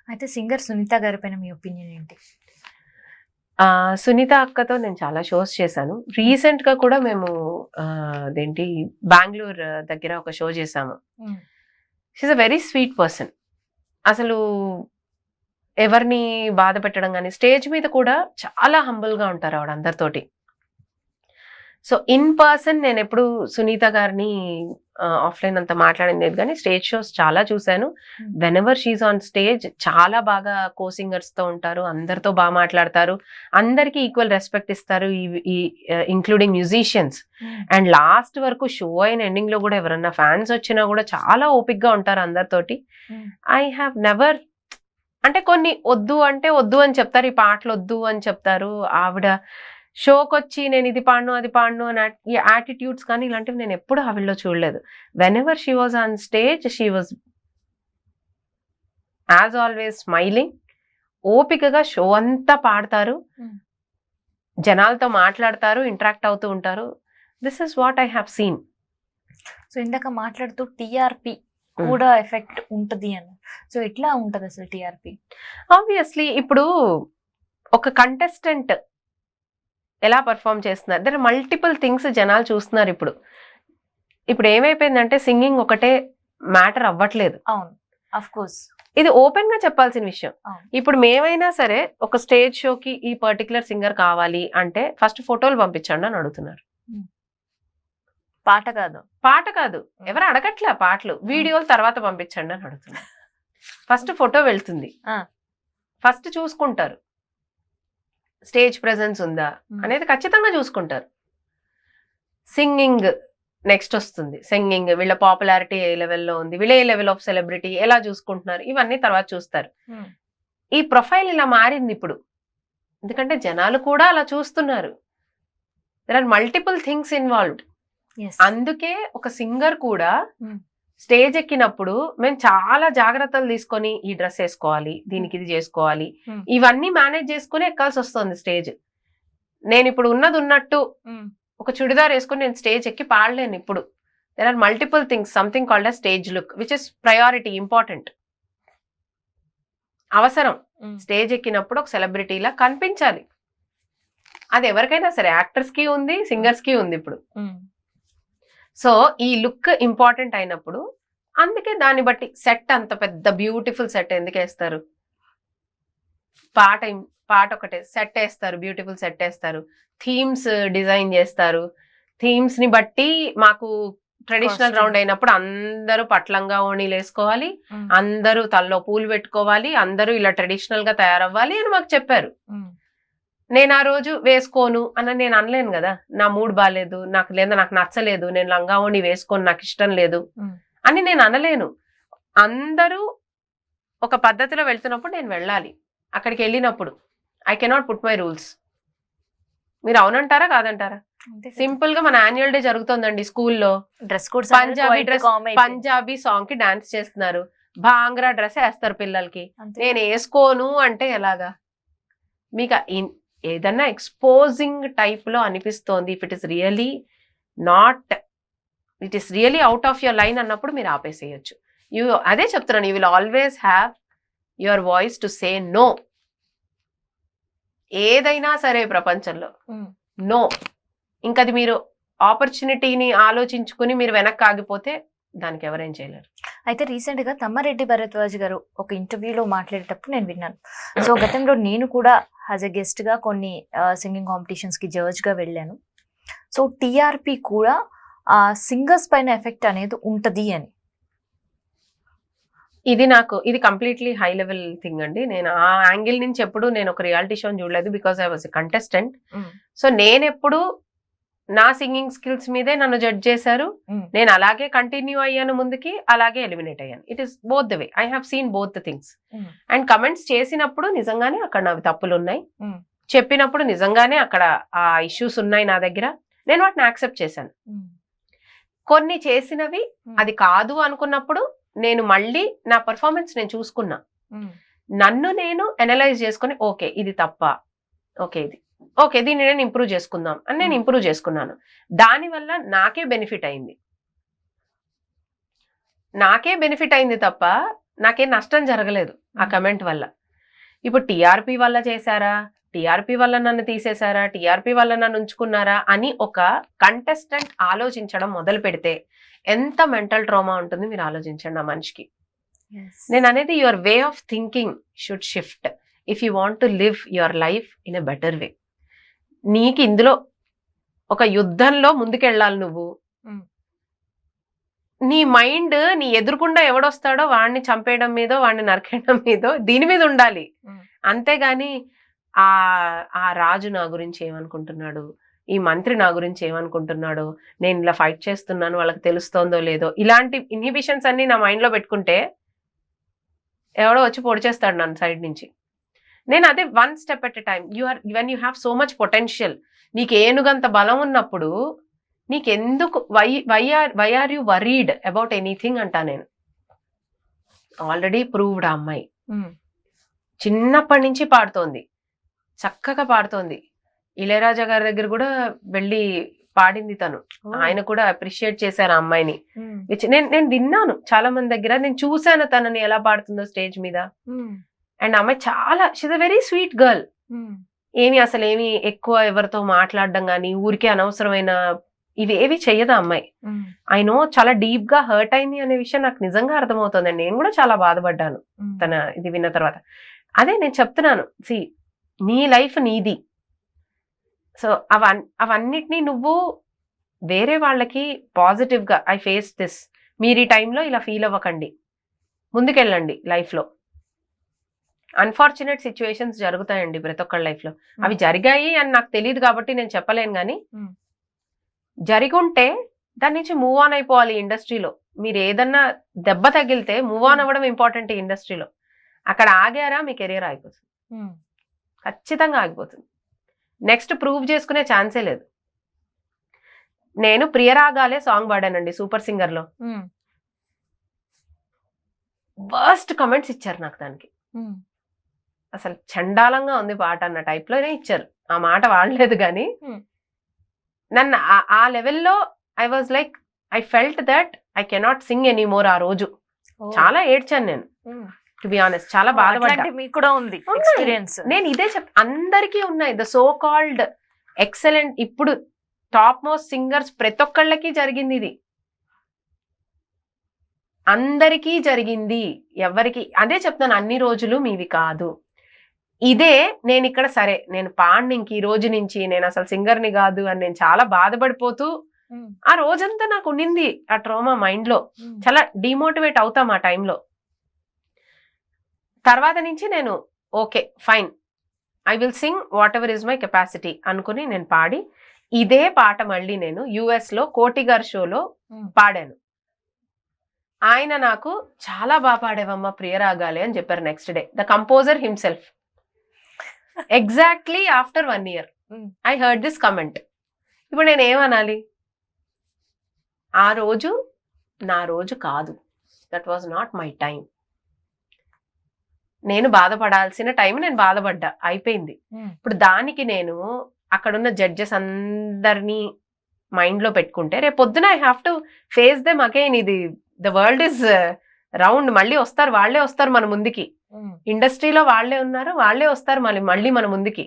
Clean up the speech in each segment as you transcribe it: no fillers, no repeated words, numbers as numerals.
అయితే సింగర్ సునీత గారి పైన మీ ఒపీనియన్ ఏంటి? సునీత అక్కతో నేను చాలా షోస్ చేశాను. రీసెంట్‌గా కూడా మేము అదేంటి బెంగుళూరు దగ్గర ఒక షో చేశాము. She is a very sweet person. అసలు ఎవరిని బాధ పెట్టడం గాని, స్టేజ్ మీద కూడా చాలా హంబుల్‌గా ఉంటారు ఆవిడ అందరితోటి. సో, ఇన్ పర్సన్ నేనెప్పుడు సునీత గారిని ఆఫ్‌లైన్ అంత మాట్లాడింది లేదు గానీ, స్టేజ్ షోస్ చాలా చూశాను. Whenever she is on stage చాలా బాగా కో సింగర్స్‌తో ఉంటారు. అందరితో మాట్లాడతారు. అందరికీ ఈక్వల్ రెస్పెక్ట్ ఇస్తారు. ఈ ఇంక్లూడింగ్ మ్యూజిషియన్స్. అండ్ లాస్ట్ వరకు షో అయిన ఎండింగ్‌లో గూడా ఎవరన్నా ఫ్యాన్స్ వచ్చినా గూడా చాలా ఓపికగా ఉంటారు అందరితోటి. ఐ హావ్ నెవర్ అంటే కొన్ని వద్దు అంటే వద్దు అని చెప్తారు. ఈ పాటలొద్దు అని చెప్తారు. ఆవిడ షోకొచ్చి నేను ఇది పాడను, అది పాడను అని ఈ యాటిట్యూడ్స్ కానీ ఇలాంటివి నేను ఎప్పుడు ఆవిడలో చూడలేదు. Whenever she was on stage she was as always smiling. ఓపికగా షో అంతా పాడతారు. జనాలతో మాట్లాడతారు, ఇంటరాక్ట్ అవుతూ ఉంటారు. This is what I have seen. So ఇందాక మాట్లాడుతూ టీఆర్పీ కూడా ఎఫెక్ట్ ఉంటది అని. సో ఎట్లా ఉంటది అసలు టీఆర్పీ? ఆబ్వియస్లీ ఇప్పుడు ఒక కంటెస్టెంట్ ఎలా పర్ఫామ్ చేస్తున్నారు, దర్ మల్టిపుల్ థింగ్స్ జనాలు చూస్తున్నారు. ఇప్పుడు ఏమైపోయిందంటే సింగింగ్ ఒకటే మ్యాటర్ అవ్వట్లేదు. అవును, ఆఫ్ కోర్స్ ఇది ఓపెన్ గా చెప్పాల్సిన విషయం. ఇప్పుడు మేమైనా సరే ఒక స్టేజ్ షోకి ఈ పర్టికులర్ సింగర్ కావాలి అంటే ఫస్ట్ ఫోటోలు పంపించండి అని అడుగుతున్నారు. పాట కాదు ఎవరు అడగట్లే, పాటలు వీడియోలు తర్వాత పంపించండి అని అడుగుతున్నారు. ఫస్ట్ ఫోటో వెళ్తుంది, ఫస్ట్ చూసుకుంటారు స్టేజ్ ప్రెజెన్స్ ఉందా అనేది ఖచ్చితంగా చూసుకుంటారు. సింగింగ్ నెక్స్ట్ వస్తుంది. సింగింగ్ వీళ్ళ పాపులారిటీ ఏ లెవెల్లో ఉంది, వీళ్ళ ఏ లెవెల్ ఆఫ్ సెలబ్రిటీ ఎలా చూసుకుంటున్నారు, ఇవన్నీ తర్వాత చూస్తారు. ఈ ప్రొఫైల్ ఇలా మారింది ఇప్పుడు, ఎందుకంటే జనాలు కూడా అలా చూస్తున్నారు. There are multiple things involved. అందుకే ఒక సింగర్ కూడా స్టేజ్ ఎక్కినప్పుడు మేము చాలా జాగ్రత్తలు తీసుకొని ఈ డ్రెస్ వేసుకోవాలి, దీనికి ఇది చేసుకోవాలి, ఇవన్నీ మేనేజ్ చేసుకుని ఎక్కాల్సి వస్తుంది స్టేజ్. నేను ఇప్పుడు ఉన్నది ఉన్నట్టు ఒక చుడిదార్ వేసుకుని నేను స్టేజ్ ఎక్కి పాడలేను. ఇప్పుడు there are multiple things, something called a stage look which is priority, important, అవసరం. స్టేజ్ ఎక్కినప్పుడు ఒక సెలబ్రిటీలా కనిపించాలి. అది ఎవరికైనా సరే, యాక్టర్స్ కి ఉంది, సింగర్స్ కి ఉంది ఇప్పుడు. సో ఈ లుక్ ఇంపార్టెంట్ అయినప్పుడు అందుకే దాన్ని బట్టి సెట్, అంత పెద్ద బ్యూటిఫుల్ సెట్ ఎందుకు వేస్తారు? పాట ఒకటే సెట్ వేస్తారు, బ్యూటిఫుల్ సెట్ వేస్తారు, థీమ్స్ డిజైన్ చేస్తారు. థీమ్స్ ని బట్టి మాకు ట్రెడిషనల్ రౌండ్ అయినప్పుడు అందరూ పట్లంగా ఓణీలు వేసుకోవాలి, అందరూ తలలో పూలు పెట్టుకోవాలి, అందరూ ఇలా ట్రెడిషనల్ గా తయారవ్వాలి అని మాకు చెప్పారు. నేను ఆ రోజు వేసుకోను అని నేను అనలేను కదా. నా మూడ్ బాగాలేదు, నాకు నచ్చలేదు, నేను లంగావోణి వేసుకోను, నాకు ఇష్టం లేదు అని నేను అనలేను. అందరూ ఒక పద్ధతిలో వెళ్తున్నప్పుడు నేను వెళ్ళాలి. అక్కడికి వెళ్ళినప్పుడు I cannot put my rules. మీరు అవునంటారా కాదంటారా? సింపుల్ గా మన యాన్యువల్ డే జరుగుతుందండి స్కూల్లో, డ్రెస్ కోడ్ పంజాబీ సాంగ్ కి డాన్స్ చేస్తున్నారు, భాంగ్రా డ్రెస్ వేస్తారు పిల్లలకి. నేను వేసుకోను అంటే ఎలాగా? మీకు ఏదన్నా ఎక్స్పోజింగ్ టైప్ లో అనిపిస్తోంది, if it is really not, it is really out of your line అన్నప్పుడు మీరు ఆపేసేయచ్చు. అదే చెప్తున్నాను, you will always have your voice to say no. ఏదైనా సరే ప్రపంచంలో నో. ఇంకది మీరు ఆపర్చునిటీని ఆలోచించుకుని మీరు వెనక్కి ఆగిపోతే దానికి ఎవరేం చేయలేరు. అయితే రీసెంట్ గా తమ్మారెడ్డి భరద్వాజ్ గారు ఒక ఇంటర్వ్యూలో మాట్లాడేటప్పుడు నేను విన్నాను. సో గతంలో నేను కూడా యాజ్ ఎ గెస్ట్ గా కొన్ని సింగింగ్ కాంపిటీషన్స్ కి జడ్జ్ గా వెళ్ళాను. సో టీఆర్పీ కూడా సింగర్స్ పైన ఎఫెక్ట్ అనేది ఉంటది అని. ఇది కంప్లీట్లీ హై లెవెల్ థింగ్ అండి. నేను ఆ యాంగిల్ నుంచి ఎప్పుడు నేను ఒక రియాలిటీ షోని చూడలేదు, because I was a contestant. So నేను ఎప్పుడు నా సింగింగ్ స్కిల్స్ మీదే నన్ను జడ్జ్ చేశారు. నేను అలాగే కంటిన్యూ అయ్యాను ముందుకి, అలాగే ఎలిమినేట్ అయ్యాను. It is both the way. I have seen both the things. And comments చేసినప్పుడు నిజంగానే అక్కడ నావి తప్పులు ఉన్నాయి, చెప్పినప్పుడు నిజంగానే అక్కడ ఆ ఇష్యూస్ ఉన్నాయి నా దగ్గర, నేను వాటిని యాక్సెప్ట్ చేశాను. కొన్ని చేసినవి అది కాదు అనుకున్నప్పుడు నేను మళ్ళీ నా పర్ఫార్మెన్స్ నేను చూసుకున్నా, నన్ను నేను అనలైజ్ చేసుకుని ఓకే ఇది తప్ప, ఓకే దీన్ని నేను ఇంప్రూవ్ చేసుకుందాం అని నేను ఇంప్రూవ్ చేసుకున్నాను. దానివల్ల నాకే బెనిఫిట్ అయింది తప్ప నాకేం నష్టం జరగలేదు ఆ కమెంట్ వల్ల. ఇప్పుడు టీఆర్పీ వల్ల చేశారా, టీఆర్పీ వల్ల నన్ను తీసేశారా, టీఆర్పీ వల్ల నన్ను ఉంచుకున్నారా అని ఒక కంటెస్టెంట్ ఆలోచించడం మొదలు పెడితే ఎంత మెంటల్ ట్రామా ఉంటుంది మీరు ఆలోచించండి ఆ మనిషికి. నేను అనేది your way of thinking should shift if you want to live your life in a better way. నీకు ఇందులో ఒక యుద్ధంలో ముందుకెళ్ళాలి నువ్వు. నీ మైండ్ నీ ఎదురుకుండా ఎవడొస్తాడో వాడిని చంపేయడం మీదో వాడిని నరికేయడం మీదో దీని మీద ఉండాలి. అంతేగాని ఆ రాజు నా గురించి ఏమనుకుంటున్నాడు, ఈ మంత్రి నా గురించి ఏమనుకుంటున్నాడు, నేను ఇలా ఫైట్ చేస్తున్నాను వాళ్ళకి తెలుస్తోందో లేదో, ఇలాంటి ఇన్హిబిషన్స్ అన్ని నా మైండ్ లో పెట్టుకుంటే ఎవడో వచ్చి పొడి చేస్తాడు నన్ను సైడ్ నుంచి. నేను అదే one step at a time. When you have so much potential, నీకు ఏనుగంత బలం ఉన్నప్పుడు నీకెందుకు why are you worried about anything అంటా నేను. ఆల్రెడీ ప్రూవ్డ్ ఆ అమ్మాయి చిన్నప్పటి నుంచి పాడుతోంది, చక్కగా పాడుతోంది. ఇళయరాజా గారి దగ్గర కూడా వెళ్ళి పాడింది తను. ఆయన కూడా అప్రిషియేట్ చేశారు ఆ అమ్మాయిని. నేను విన్నాను చాలా మంది దగ్గర, నేను చూశాను తనని ఎలా పాడుతుందో స్టేజ్ మీద. అండ్ అమ్మాయి చాలా she's a very sweet girl. అసలు ఏమి ఎక్కువ ఎవరితో మాట్లాడడం కానీ ఊరికే అనవసరమైన ఇవేవి చెయ్యదు అమ్మాయి. ఐ నో చాలా డీప్ గా హర్ట్ అయింది అనే విషయం నాకు నిజంగా అర్థమవుతుందండి. నేను కూడా చాలా బాధపడ్డాను తన ఇది విన్న తర్వాత. అదే నేను చెప్తున్నాను, నీ లైఫ్ నీది. సో అవన్నిటినీ నువ్వు వేరే వాళ్ళకి పాజిటివ్ గా ఐ ఫేస్ దిస్, మీరు ఈ టైంలో ఇలా ఫీల్ అవ్వకండి, ముందుకెళ్ళండి లైఫ్ లో. అన్ఫార్చునేట్ సిచ్యువేషన్స్ జరుగుతాయండి ప్రతి ఒక్కళ్ళ లైఫ్ లో. అవి జరిగాయి అని నాకు తెలియదు కాబట్టి నేను చెప్పలేను, కానీ జరిగుంటే దాని నుంచి మూవ్ ఆన్ అయిపోవాలి. ఇండస్ట్రీలో మీరు ఏదన్నా దెబ్బ తగిలితే మూవ్ ఆన్ అవ్వడం ఇంపార్టెంట్. ఇండస్ట్రీలో అక్కడ ఆగారా మీ కెరీర్ ఆగిపోతుంది, ఖచ్చితంగా ఆగిపోతుంది. నెక్స్ట్ ప్రూవ్ చేసుకునే ఛాన్సే లేదు. నేను ప్రియరాగాలే సాంగ్ పాడానండి సూపర్ సింగర్ లో. వర్స్ట్ కమెంట్స్ ఇచ్చారు నాకు దానికి. అసలు చండాలంగా ఉంది పాట అన్న టైప్ లోనే ఇచ్చారు. ఆ మాట వాడలేదు కానీ నన్ను ఆ లెవెల్లో I was like, I felt that I cannot Singh any more. ఆ రోజు చాలా ఏడ్చాను నేను, టు బి ఆనెస్ట్. చాలా బాధపడ్డా. మీకు కూడా ఉంది ఎక్స్పీరియన్స్? నేను ఇదే అందరికీ ఉన్నాయి. ద సో కాల్డ్ ఎక్సలెంట్ ఇప్పుడు టాప్ మోస్ట్ సింగర్స్ ప్రతి ఒక్కళ్ళకి జరిగింది ఇది, అందరికీ జరిగింది. ఎవరికి అదే చెప్తాను, అన్ని రోజులు మీవి కాదు. ఇదే నేను ఇక్కడ సరే నేను పాడిని ఇంక ఈ రోజు నుంచి నేను అసలు సింగర్ని కాదు అని నేను చాలా బాధపడిపోతూ ఆ రోజంతా నాకు ఉండింది ఆ ట్రోమా మైండ్ లో. చాలా డిమోటివేట్ అవుతాం ఆ టైంలో. తర్వాత నుంచి నేను okay fine, I will sing what ever is my capacity అనుకుని నేను పాడి ఇదే పాట మళ్ళీ నేను యుఎస్ లో కోటి గారి షోలో పాడాను. ఆయన నాకు చాలా బాగా పాడేవమ్మా ప్రియరాగాలే అని చెప్పారు next day, the composer himself. Exactly after 1 year I heard this comment. ఇప్పుడు నేను ఏమనాలి? ఆ రోజు నా రోజు కాదు, that was not my time. నేను బాధపడాల్సిన టైం నేను బాధపడ్డా, అయిపోయింది. ఇప్పుడు దానికి నేను అక్కడున్న జడ్జెస్ అందరినీ మైండ్ లో పెట్టుకుంటే రేపు పొద్దున I have to face them again. ఇది ద వరల్డ్ ఇస్ రౌండ్, మళ్ళీ వస్తారు, వాళ్లే వస్తారు మన ముందుకి. ఇండస్ట్రీలో వాళ్లే ఉన్నారు, వాళ్లే వస్తారు మళ్ళీ మన ముందుకి.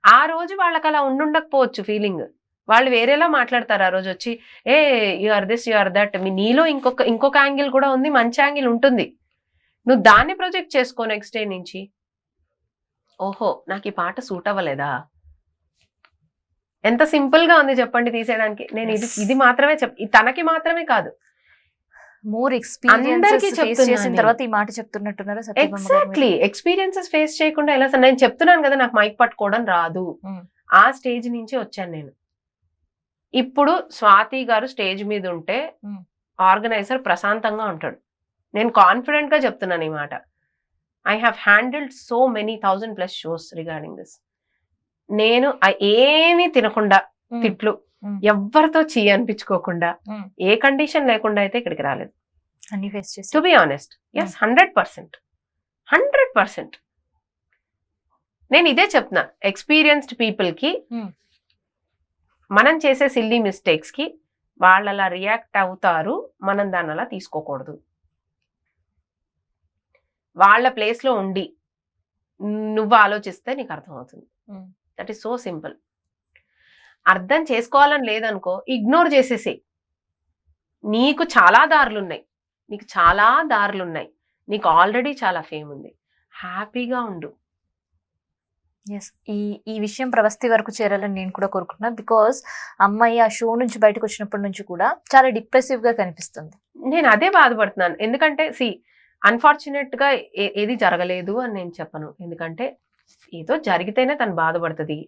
ఆ రోజు వాళ్ళకి అలా ఉండుండకపోవచ్చు ఫీలింగ్, వాళ్ళు వేరేలా మాట్లాడతారు ఆ రోజు వచ్చి, ఏ you are this you are that. నీలో ఇంకొక యాంగిల్ కూడా ఉంది, మంచి యాంగిల్ ఉంటుంది, నువ్వు దాన్ని ప్రొజెక్ట్ చేసుకో నెక్స్ట్ డే నుంచి. ఓహో నాకు ఈ పాట సూట్ అవ్వలేదా, ఎంత సింపుల్ గా ఉంది చెప్పండి తీసేయడానికి. నేను ఇది మాత్రమే తనకి మాత్రమే కాదు, మోర్ ఎక్స్పీరియన్స్ చేసిన తర్వాత ఈ మాట చెప్తున్నట్టున్నారా? ఎగ్జాక్ట్లీ, ఎక్స్పీరియన్సెస్ ఫేస్ చేయకుండా ఎలా? నేను చెప్తున్నాను కదా నాకు మైక్ పట్టుకోవడం రాదు, ఆ స్టేజ్ నుంచి వచ్చాను నేను. ఇప్పుడు స్వాతి గారు స్టేజ్ మీద ఉంటే ఆర్గనైజర్ ప్రశాంతంగా ఉంటాడు. నేను కాన్ఫిడెంట్ గా చెప్తున్నాను ఈ మాట. I have handled so many 1000+ shows regarding this. నేను ఏమీ తినకుండా, తిట్లు ఎవరితో అనిపించుకోకుండా, ఏ కండిషన్ లేకుండా అయితే ఇక్కడికి రాలేదు. To be honest, yes 100%. నేను ఇదే చెప్తున్నా, ఎక్స్పీరియన్స్డ్ పీపుల్ కి మనం చేసే సిల్లీ మిస్టేక్స్ కి వాళ్ళు అలా రియాక్ట్ అవుతారు, మనం దాన్ని అలా తీసుకోకూడదు. వాళ్ళ ప్లేస్ లో ఉండి నువ్వు ఆలోచిస్తే నీకు అర్థమవుతుంది. That is so simple. అర్థం చేసుకోవాలని లేదనుకో, ఇగ్నోర్ చేసేసి. నీకు చాలా దారులున్నాయి, నీకు ఆల్రెడీ చాలా ఫేమ్ ఉంది, హ్యాపీగా ఉండు. ఎస్, ఈ విషయం ప్రవస్తి వరకు చేరాలని నేను కూడా కోరుకుంటున్నా. బికాస్ అమ్మాయి ఆ షో నుంచి బయటకు వచ్చినప్పటి నుంచి కూడా చాలా డిప్రెసివ్ గా కనిపిస్తుంది. నేను అదే బాధపడుతున్నాను. ఎందుకంటే అన్ఫార్చునేట్ గా ఏది జరగలేదు అని నేను చెప్పను. ఎందుకంటే ఏదో జరిగితేనే తను బాధపడుతుంది.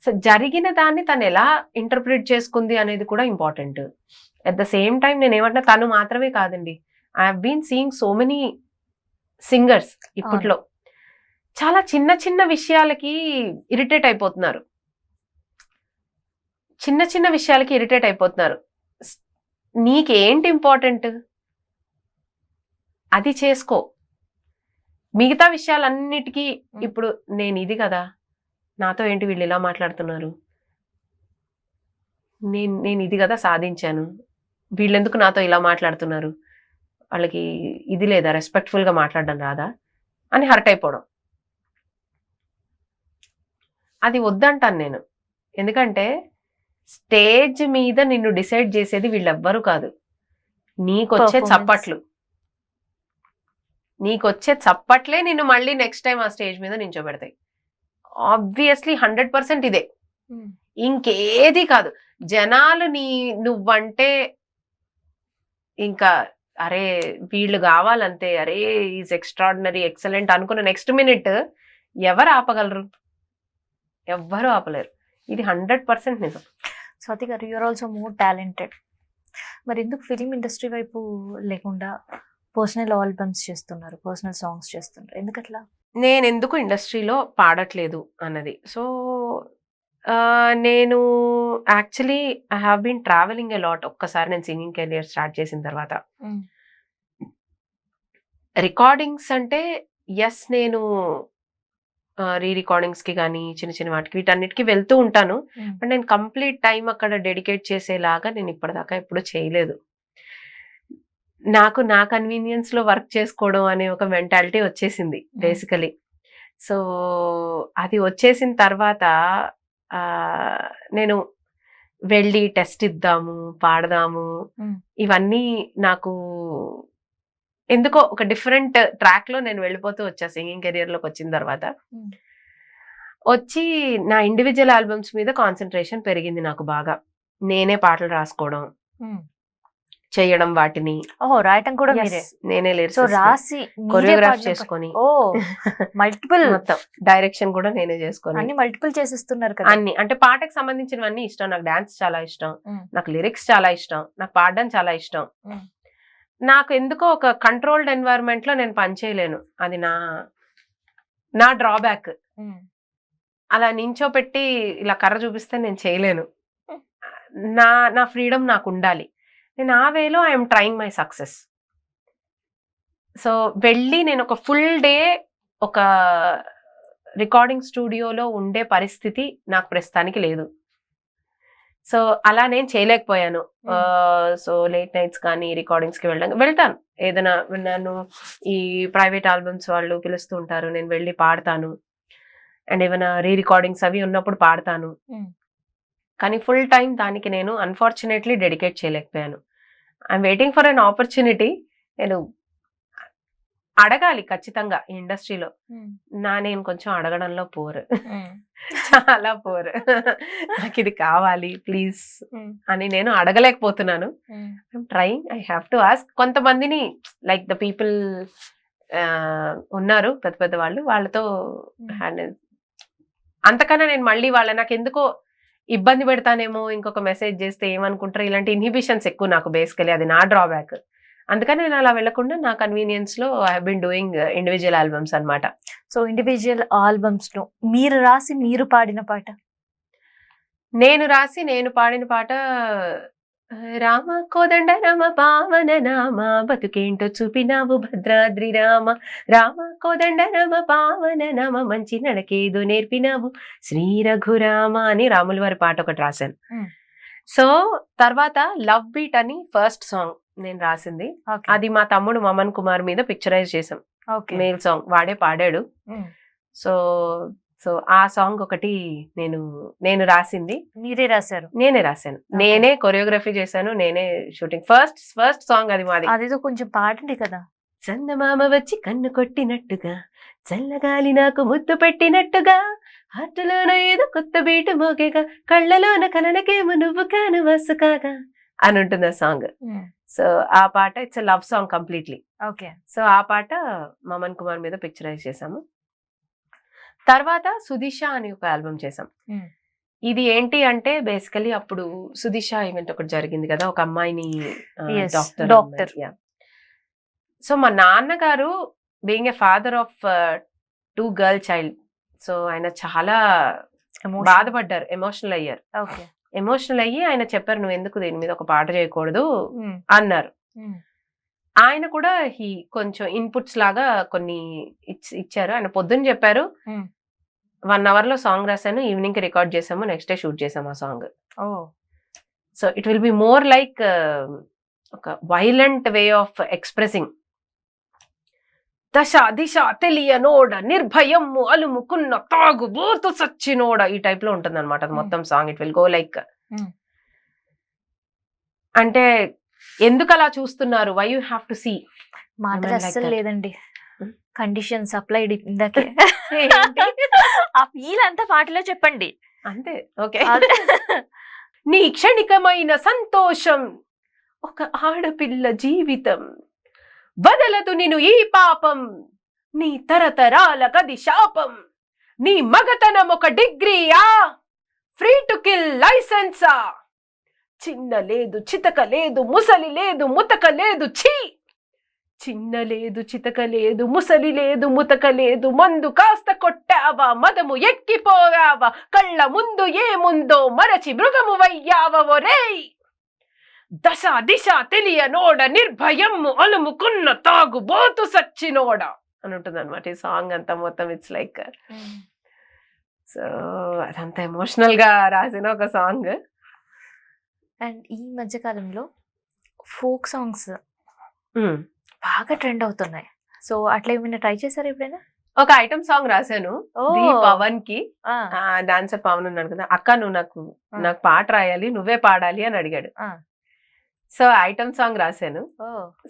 సో జరిగిన దాన్ని తను ఎలా ఇంటర్ప్రిట్ చేసుకుంది అనేది కూడా important. At the same time నేను ఏమంటున్నా, తను మాత్రమే కాదండి, I have been seeing so many singers ఇప్పట్లో చాలా చిన్న చిన్న విషయాలకి ఇరిటేట్ అయిపోతున్నారు. నీకేంటి ఇంపార్టెంట్ అది చేసుకో. మిగతా విషయాలన్నిటికీ ఇప్పుడు నేను ఇది కదా, నాతో ఏంటి వీళ్ళు ఇలా మాట్లాడుతున్నారు, నేను ఇది కదా సాధించాను, వీళ్ళెందుకు నాతో ఇలా మాట్లాడుతున్నారు, వాళ్ళకి ఇది లేదా, రెస్పెక్ట్ఫుల్ గా మాట్లాడడం రాదా అని హర్ట్ అయిపోవడం. అది వద్దంటాను నేను. ఎందుకంటే స్టేజ్ మీద నిన్ను డిసైడ్ చేసేది వీళ్ళెవ్వరూ కాదు, నీకొచ్చే చప్పట్లే నిన్ను మళ్ళీ నెక్స్ట్ టైం ఆ స్టేజ్ మీద నించోబెడతాయి. ఆబ్వియస్లీ 100% ఇదే, ఇంకేది కాదు. జనాలు నువ్వంటే ఇంకా అరే వీళ్ళు కావాలంతే, అరే ఈజ్ ఎక్స్ట్రాడినరీ, ఎక్సలెంట్ అనుకున్న నెక్స్ట్ మినిట్ ఎవరు ఆపగలరు? ఎవ్వరూ ఆపలేరు. ఇది 100% నిజం. స్వాతి గారు, యూఆర్ ఆల్సో మోర్ టాలెంటెడ్. మరి ఎందుకు ఫిలిం ఇండస్ట్రీ వైపు లేకుండా పర్సనల్ ఆల్బమ్స్ చేస్తున్నారు, పర్సనల్ సాంగ్స్ చేస్తున్నారు, ఎందుకట్లా? నేను ఎందుకు ఇండస్ట్రీలో పాడట్లేదు అన్నది. సో నేను actually I have been travelling a lot. ఒక్కసారి నేను సింగింగ్ కెరియర్ స్టార్ట్ చేసిన తర్వాత రికార్డింగ్స్ అంటే ఎస్, నేను రీ రికార్డింగ్స్ కి కానీ చిన్న చిన్న వాటికి వీటన్నిటికీ వెళ్తూ ఉంటాను. బట్ నేను కంప్లీట్ టైం అక్కడ డెడికేట్ చేసేలాగా నేను ఇప్పటిదాకా ఎప్పుడు చేయలేదు. నాకు నా కన్వీనియన్స్ లో వర్క్ చేసుకోవడం అనే ఒక మెంటాలిటీ వచ్చేసింది బేసికలీ. సో అది వచ్చేసిన తర్వాత నేను వెళ్ళి టెస్ట్ ఇద్దాము, పాడదాము, ఇవన్నీ నాకు ఎందుకో ఒక డిఫరెంట్ ట్రాక్ లో నేను వెళ్ళిపోతూ వచ్చా. సింగింగ్ కెరియర్ లోకి వచ్చిన తర్వాత వచ్చి నా ఇండివిజువల్ ఆల్బమ్స్ మీద కాన్సన్ట్రేషన్ పెరిగింది నాకు బాగా. నేనే పాటలు రాసుకోవడం, చేయడం, వాటిని రాయటం కూడా నేనే రాసి కొరియోగ్రాఫ్ చేసుకొని మల్టిపుల్ మొత్తం డైరెక్షన్ కూడా నేనే చేసుకొని అన్ని మల్టిపుల్ చేసేస్తున్నారు కదా. అన్ని అంటే పాటకు సంబంధించినవన్నీ ఇష్టం. నాకు డాన్స్ చాలా ఇష్టం, నాకు లిరిక్స్ చాలా ఇష్టం, నాకు పాడడం చాలా ఇష్టం. నాకు ఎందుకో ఒక కంట్రోల్డ్ ఎన్వైరన్మెంట్ లో నేను పనిచేయలేను. అది నా డ్రాబ్యాక్. అలా నించోపెట్టి ఇలా కర్ర చూపిస్తే నేను చేయలేను. నా ఫ్రీడమ్ నాకు ఉండాలి. నేను ఆ వేలో I'm trying my success. So వెళ్ళి నేను ఒక ఫుల్ డే ఒక రికార్డింగ్ స్టూడియోలో ఉండే పరిస్థితి నాకు ప్రస్తుతానికి లేదు. సో అలా నేను చేయలేకపోయాను. సో లేట్ నైట్స్ కానీ రికార్డింగ్స్ కి వెళ్తాను. ఏదైనా నన్ను ఈ ప్రైవేట్ ఆల్బమ్స్ వాళ్ళు పిలుస్తూ ఉంటారు, నేను వెళ్ళి పాడతాను. అండ్ ఏమైనా రీ రికార్డింగ్స్ అవి ఉన్నప్పుడు పాడతాను. కానీ ఫుల్ టైం దానికి నేను అన్ఫార్చునేట్లీ డెడికేట్ చేయలేకపోయాను. I'm waiting for an opportunity. నేను అడగాలి ఖచ్చితంగా ఈ ఇండస్ట్రీలో. నేను కొంచెం అడగడంలో పోర్, చాలా పోర్. నాకు ఇది కావాలి ప్లీజ్ అని నేను అడగలేకపోతున్నాను. I'm trying, I have to ask. కొంతమందిని లైక్ ద పీపుల్ ఉన్నారు పెద్ద పెద్ద వాళ్ళు, వాళ్ళతో అంతకన్నా నేను మళ్ళీ నాకు ఎందుకో ఇబ్బంది పెడతానేమో, ఇంకొక మెసేజ్ చేస్తే ఏమనుకుంటారు, ఇలాంటి ఇన్హిబిషన్స్ ఎక్కువ నాకు బేసికలీ. అది నా డ్రాబ్యాక్. అందుకని నేను అలా వెళ్లకుండా నా కన్వీనియన్స్ లో I have been doing individual albums అన్నమాట. సో ఇండివిజువల్ ఆల్బమ్స్ లో మీరు రాసి మీరు పాడిన పాట? నేను రాసి నేను పాడిన పాట రామ కోదండ రామ పావన నామ బతుకేంటో చూపినావు భద్రాద్రి రామ, రామ కోదండ రామ పావన నామ మంచి నడకేదో నేర్పినావు శ్రీ రఘురామ అని రాముల వారి పాట ఒకటి రాశాను. సో తర్వాత లవ్ బీట్ అని ఫస్ట్ సాంగ్ నేను రాసింది. అది మా తమ్ముడు మమన్ కుమార్ మీద పిక్చరైజ్ చేసాం. ఓకే. మేల్ సాంగ్ వాడే పాడాడు. సో సో ఆ సాంగ్ ఒకటి నేను రాసింది, మీరే రాశారు? నేనే రాశాను, నేనే కొరియోగ్రఫీ చేశాను, నేనే షూటింగ్. ఫస్ట్ సాంగ్ అది మాది. అదేదో కొంచెం పాడండి కదా. చందమామ వచ్చి కన్ను కొట్టినట్టుగా, చల్లగాలి నాకు ముద్దు పెట్టినట్టుగా, హార్టులోన ఏదో కొత్త బీటు మోగేగా, కళ్ళలోన కలనకేమో నువ్వు కాను వసు కాగా అని ఉంటుంది ఆ సాంగ్. సో ఆ పాట it's love song completely. Okay. So ఆ పాట మమన్ కుమార్ మీద పిక్చరైజ్ చేసాము. తర్వాత సుదిష అని ఒక ఆల్బమ్ చేసాం. ఇది ఏంటి అంటే బేసికలీ అప్పుడు సుదిష ఈవెంట్ ఒకటి జరిగింది కదా, ఒక అమ్మాయిని డాక్టర్. సో మా నాన్నగారు being a father of 2 girl child, so ఆయన చాలా బాధపడ్డారు, ఎమోషనల్ అయ్యారు. ఎమోషనల్ అయ్యి ఆయన చెప్పారు, నువ్వు ఎందుకు దీని మీద ఒక పాట చేయకూడదు అన్నారు. ఆయన కూడా కొంచెం ఇన్పుట్స్ లాగా కొన్ని ఇచ్చారు. ఆయన పొద్దున్న చెప్పారు, 1 hour లో సాంగ్ రాశాను, ఈవినింగ్ కి రికార్డ్ చేసాము, నెక్స్ట్ డే షూట్ చేసాము ఆ song. So it will be more like ఒక వైలెంట్ వే ఆఫ్ ఎక్స్ప్రెసింగ్. దశ దిశ తెలియనోడ, నిర్భయం అలుముకున్న తాగుబోతు సచ్చినోడ, ఈ టైప్ లో ఉంటుంది అనమాట అది మొత్తం song. It will go like, అంటే ఎందుకు అలా చూస్తున్నారు, why you have to see. మాటలు అస్సలు లేదండి, కండిషన్స్ అప్లైడ్ ఇందాకే. ఆ ఫీల్ అంతా పాటలో చెప్పండి అంతే. ఓకే. నీ క్షణికమైన సంతోషం ఒక ఆడపిల్ల జీవితం, వదలదు నిన్ను ఈ పాపం, నీ తరతరాల గది శాపం, నీ మగతనం ఒక డిగ్రీయా, ఫ్రీ టు కిల్ లైసెన్సా, చిన్న లేదు చితక లేదు ముసలి లేదు ముతక లేదు, ఛీ చిన్న లేదు చితక లేదు ముసలి లేదు ముతక లేదు, మందు కాస్త కొట్టావా మదము ఎక్కిపోయావా, కళ్ళ ముందు ఏముందో మరచి మృగము వయ్యావా ఒరేయ్, దశ దిశ తెలియనోడ, నిర్భయం అలుముకున్న తాగుబోతు సచ్చినోడ అని ఉంటుంది అనమాట ఈ సాంగ్ అంతా మొత్తం. ఇట్స్ లైక్, సో అదంతా ఎమోషనల్ గా రాసిన ఒక సాంగ్. అండ్ ఈ మధ్య కాలంలో ఫోక్ సాంగ్స్ బాగా ట్రెండ్ అవుతున్నాయి. సో అట్లా ఏమైనా ట్రై చేశారు ఎప్పుడైనా? ఒక ఐటమ్ సాంగ్ రాశాను పవన్ కి. డాన్సర్ పవన్ ఉన్నాడు కదా, అక్క నువ్వు నాకు పాట రాయాలి, నువ్వే పాడాలి అని అడిగాడు. సో ఐటమ్ సాంగ్ రాశాను.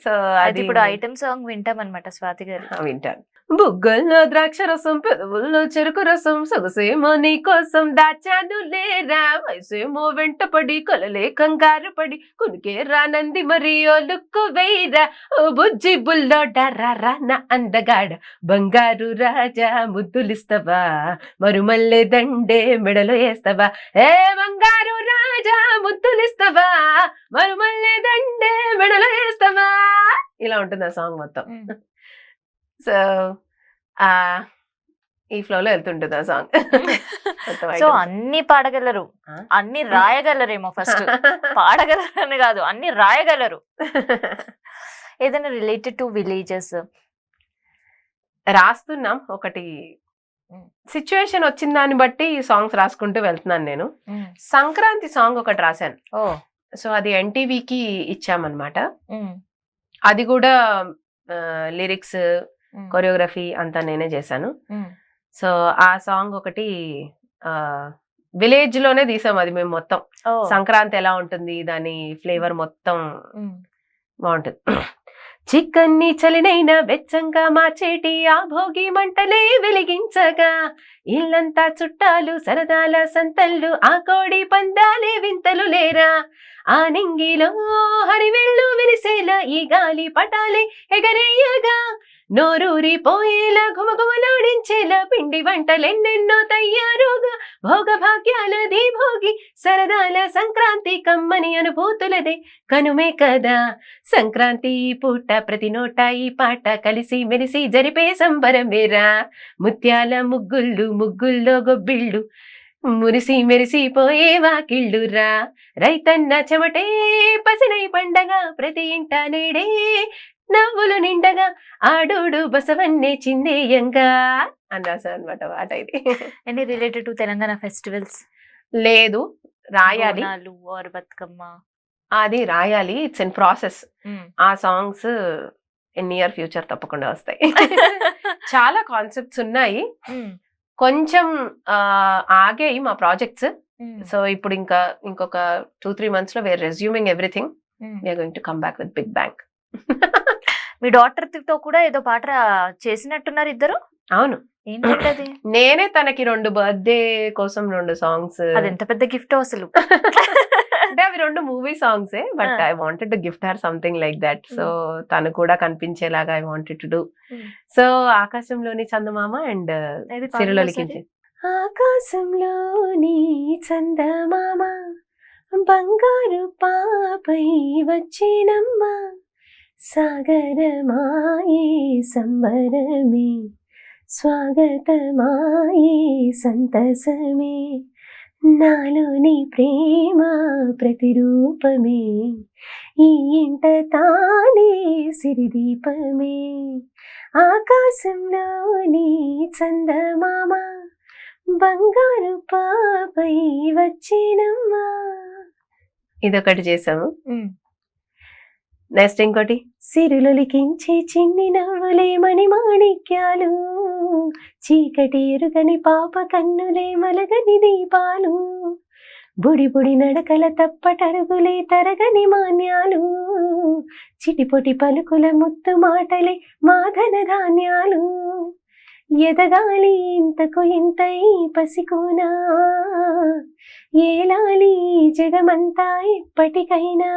సో అది ఇప్పుడు ఐటమ్ సాంగ్ వింటాం అనమాట స్వాతి గారు. వింటాను. బుగ్గల్లో ద్రాక్ష రసం, పెదవుల్లో చెరుకు రసం, సొగసేమో నీ కోసం దాచాను లేరా, వయసేమో వెంటపడి కలలే కంగారు పడి, కునికే రానంది మరి ఓ లుక్కు వేయరా, ఓ బుజ్జి బుల్లో డర్రా నా అందగాడ, బంగారు రాజా ముద్దులిస్తవా, మరుమల్లె దండే మెడలో వేస్తావా, ఏ బంగారు రాజా ముద్దులిస్తవా, మరుమల్లె దండే మెడలో వేస్తావా, ఇలా ఉంటుంది ఆ సాంగ్ మొత్తం. సో ఈ ఫ్లోలో వెళ్తుంటుంది ఆ సాంగ్. సో అన్ని పాడగలరు, అన్ని రాయగలరేమో. ఫస్ట్ పాడగలరు అని కాదు, అన్ని రాయగలరు. ఏదైనా రిలేటెడ్ టు విలేజెస్ రాస్తున్నాం. ఒకటి సిచ్యువేషన్ వచ్చిన దాన్ని బట్టి ఈ సాంగ్స్ రాసుకుంటూ వెళ్తున్నాను నేను. సంక్రాంతి సాంగ్ ఒకటి రాశాను. సో అది ఎన్టీవీకి ఇచ్చామన్నమాట. అది కూడా లిరిక్స్ కొరియోగ్రఫీ అంతా నేనే చేశాను. సో ఆ సాంగ్ ఒకటి విలేజ్ లోనే తీసాం అది మేము మొత్తం. సంక్రాంతి ఎలా ఉంటుంది, దాని ఫ్లేవర్ మొత్తం బాగుంటుంది. చిక్కన్ని చలినైనా వెచ్చంగా మార్చేటి ఆ భోగి మంటలే వెలిగించగా, ఇల్లంతా చుట్టాలు సరదాల సంతళ్ళు, ఆ కోడి పందాలే వింతలు లేరా, ఆ నింగిలో హరివెళ్ళు విరిసేలా ఈ గాలి పటాలే ఎగరేయగా, నోరూరి పోయేలా ఘుమఘుమలాడించేలా పిండి వంటలెన్నెన్నో తయారుగా, భోగ భాగ్యాలది భోగి సరదాల సంక్రాంతి కమ్మని అనుభూతులదే కనుమే కదా, సంక్రాంతి ఈ పూట ప్రతి నోట ఈ పాట కలిసి మెలిసి జరిపే సంబరమేరా, ముత్యాల ముగ్గుళ్ళు ముగ్గుల్లో గొబ్బిళ్ళు మురిసి మెరిసిపోయే వాకిళ్ళురా, రైతన్న చెమటే పసినై పండగ ప్రతి ఇంట నేడే నవ్వులు నిండగా, ఆడోడు బసవన్నే చిందేయంగా అని రాశారు అనమాట పాట ఇది. Any related to Telangana festivals? లేదు, రాయాలి. బతుకమ్మ అది రాయాలి, ఇట్స్ ఇన్ ప్రాసెస్. ఆ సాంగ్స్ నియర్ ఫ్యూచర్ తప్పకుండా వస్తాయి. చాలా కాన్సెప్ట్స్ ఉన్నాయి, కొంచెం ఆగాయి మా ప్రాజెక్ట్స్. సో ఇప్పుడు ఇంకా ఇంకొక 2-3 months లో we're resuming everything. We're going to come back with big bang. మీ డాటర్ తో కూడా ఏదో పాట చేసినట్టున్నారు ఇద్దరు. అవును, ఏంటంటే అది నేనే తనకి 2 బర్త్డే కోసం 2 సాంగ్స్. అది ఎంత పెద్ద గిఫ్ట్ అసలు. అంటే అవి 2 movie songs, but I wanted to gift her something like that. So తను కూడా కనిపించేలాగా I wanted to do. So ఆకాశంలోని చందమామ అండ్ సిరిలో లిఖించే. ఆకాశంలోని చందమామ బంగారు పాపై వచ్చినమ్మా, సాగరమాయే సంబరమే, స్వాగతమాయే సంతసమే, నాలోని ప్రేమ ప్రతిరూపమే, ఈ ఇంట తానే సిరిదీపమే, ఆకాశంలోని చందమామ బంగారు పాపై వచ్చినమ్మా. ఇదొకటి చేసాము. నెక్స్ట్ ఇంకోటి, సిరులు లిఖించే చిన్ని నవ్వులే మణి మాణిక్యాలు, చీకటి ఎరుగని పాప కన్నులే మలగని దీపాలు, బుడి బుడి నడకల తప్పటరుగులే తరగని మాన్యాలు, చిటిపొటి పలుకుల ముత్తు మాటలే మాధన ధాన్యాలు, ఎదగాలి ఇంతకు ఇంత ఈ పసికోనా, ఏలాలి జగమంతా ఎప్పటికైనా,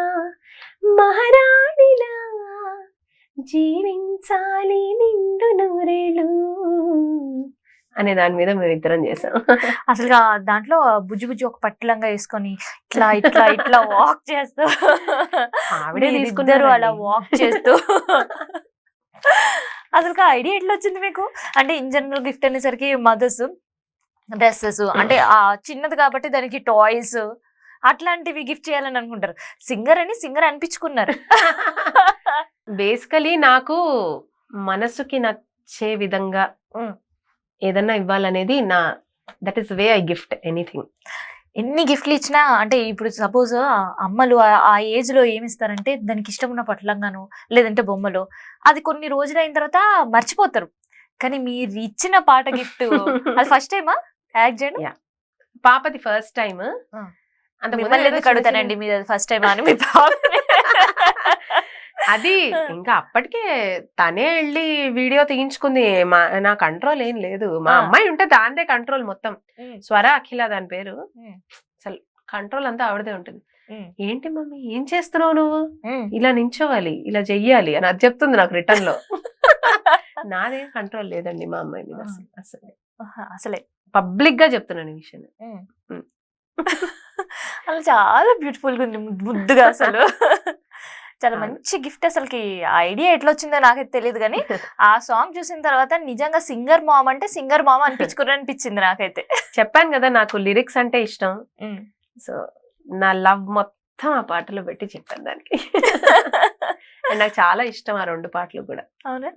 మహారాణిలా జీవించాలి నిండు నూరేళ్ళు అనే దాని మీద మేము ఇద్దరం చేసాం. అసలు దాంట్లో బుజ్జి బుజ్జి ఒక పట్టిలంగా వేసుకొని ఇట్లా ఇట్లా ఇట్లా వాక్ చేస్తూ ఆవిడే తీసుకున్నారు, అలా వాక్ చేస్తూ. అసలు ఐడియా ఎట్లా వచ్చింది మీకు? అంటే ఇన్ జనరల్ గిఫ్ట్ అనేసరికి మదర్స్ డ్రెస్సెస్, అంటే ఆ చిన్నది కాబట్టి దానికి టాయ్స్ అట్లాంటివి గిఫ్ట్ చేయాలని అనుకుంటారు. సింగర్ అని సింగర్ అనిపించుకున్నారు. బేసికలీ నాకు మనసుకి నచ్చే విధంగా ఏదన్నా ఇవ్వాలనేది నా, that is way I gift anything. ఎన్ని గిఫ్ట్లు ఇచ్చినా, అంటే ఇప్పుడు సపోజ్ అమ్మలు ఆ ఏజ్ లో ఏమిస్తారంటే దానికి ఇష్టం ఉన్న పట్లంగాను లేదంటే బొమ్మలు, అది కొన్ని రోజులు అయిన తర్వాత మర్చిపోతారు. కానీ మీరు ఇచ్చిన పాట గిఫ్ట్ అది ఫస్ట్ టైమా యాక్ట్ చేయడం? పాపది ఫస్ట్ టైం. అంత మిమ్మల్ని ఎందుకు అడుగుతానండి, మీరు ఫస్ట్ టైం అని మీ పాప. అది ఇంకా అప్పటికే తనే వెళ్ళి వీడియో తీయించుకుంది, నా కంట్రోల్ ఏం లేదు. మా అమ్మాయి ఉంటే దాందే కంట్రోల్ మొత్తం. స్వర అఖిల దాని పేరు. అసలు కంట్రోల్ అంతా ఆవిడదే ఉంటుంది. ఏంటి మమ్మీ ఏం చేస్తున్నావు నువ్వు, ఇలా నించోవాలి, ఇలా చెయ్యాలి అని అది చెప్తుంది నాకు రిటర్న్ లో. నాదేం కంట్రోల్ లేదండి మా అమ్మాయి మీద అసలే పబ్లిక్ గా చెప్తున్నాను ఈ విషయం. అలా చాలా బ్యూటిఫుల్ గా ఉంది, ముద్దుగా. అసలు చాలా మంచి గిఫ్ట్. అసలుకి ఐడియా ఎట్లా వచ్చిందో నాకైతే తెలియదు, కానీ ఆ సాంగ్ చూసిన తర్వాత నిజంగా సింగర్ మామ్ అంటే సింగర్ మామ్ అనిపించింది నాకైతే. చెప్పాను కదా నాకు లిరిక్స్ అంటే ఇష్టం. సో నా లవ్ మొత్తం ఆ పాటలో పెట్టి చెప్పాను దానికి. నాకు చాలా ఇష్టం ఆ 2 పాటలు కూడా. అవునా,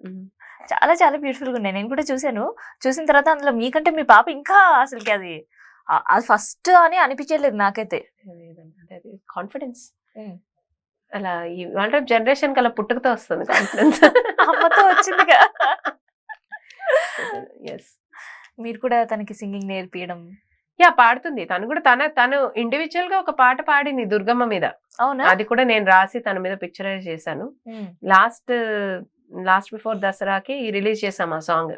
చాలా చాలా బ్యూటిఫుల్ గా ఉన్నాయి. నేను కూడా చూసాను. చూసిన తర్వాత అందులో మీకంటే మీ పాప ఇంకా అసలుకి అది ఫస్ట్ అని అనిపించలేదు నాకైతే. కాన్ఫిడెన్స్ అలా ఇవాళ జనరేషన్ కి అలా పుట్టుకతో వస్తుంది కాన్ఫిడెన్స్. అమ్మతో వచ్చింది. మీరు కూడా తనకి సింగింగ్ నేర్పియడం? పాడుతుంది తను కూడా. తను ఇండివిజువల్ గా ఒక పాట పాడింది దుర్గమ్మ మీద. అవునా? అది కూడా నేను రాసి తన మీద పిక్చరైజ్ చేశాను. లాస్ట్ బిఫోర్ దసరాకి రిలీజ్ చేసాం ఆ సాంగ్.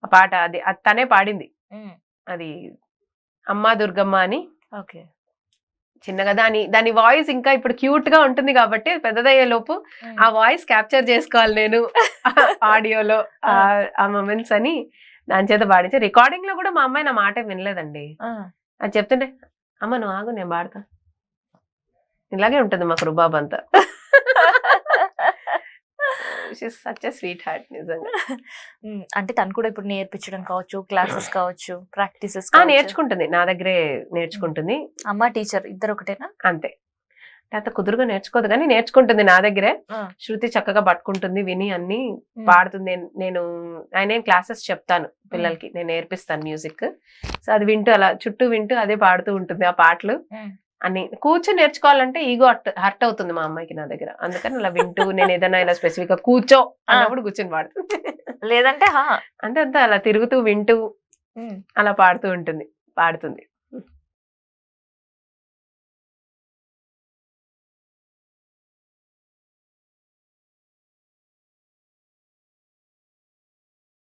ఆ పాట అది తనే పాడింది. అది అమ్మా దుర్గమ్మ అని. ఓకే. చిన్నగా దాని వాయిస్ ఇంకా ఇప్పుడు క్యూట్ గా ఉంటుంది కాబట్టి పెద్దదయ్యే లోపు ఆ వాయిస్ క్యాప్చర్ చేసుకోవాలి నేను ఆడియోలో ఆ మొమెంట్స్ అని దాని చేత పాడించి. రికార్డింగ్ లో కూడా మా అమ్మాయి నా మాట వినలేదండి. అది చెప్తుంటే అమ్మ నువ్వు ఆగు నేను పాడతా, ఇలాగే ఉంటుంది మాకు రుబాబ్ అంతా. సచ్ ఎ స్వీట్ హార్ట్ నిజంగా. అంటే తను కూడా ఇప్పుడు నేర్పించడం కావచ్చు, క్లాసెస్ కావచ్చు, ప్రాక్టీసెస్ నేర్చుకుంటుంది, నా దగ్గరే నేర్చుకుంటుంది. అమ్మ టీచర్ ఇద్దరు ఒకటేనా? అంతే. అంత కుదురుగా నేర్చుకోదు కానీ నేర్చుకుంటుంది నా దగ్గరే. శృతి చక్కగా పట్టుకుంటుంది, విని అన్ని పాడుతుంది. నేను క్లాసెస్ చెప్తాను పిల్లలకి, నేను నేర్పిస్తాను మ్యూజిక్. సో అది వింటూ అలా చుట్టూ వింటూ అదే పాడుతూ ఉంటుంది ఆ పాటలు. అని కూర్చొని నేర్చుకోవాలంటే ఈగో హర్ట్ అవుతుంది మా అమ్మాయికి నా దగ్గర. అందుకని అలా వింటూ నేను ఏదైనా ఇలా స్పెసిఫిక్ గా కూర్చో అన్నప్పుడు కూర్చొని పాడుతుంది. లేదంటే అంటే అంతా అలా తిరుగుతూ వింటూ అలా పాడుతుంది.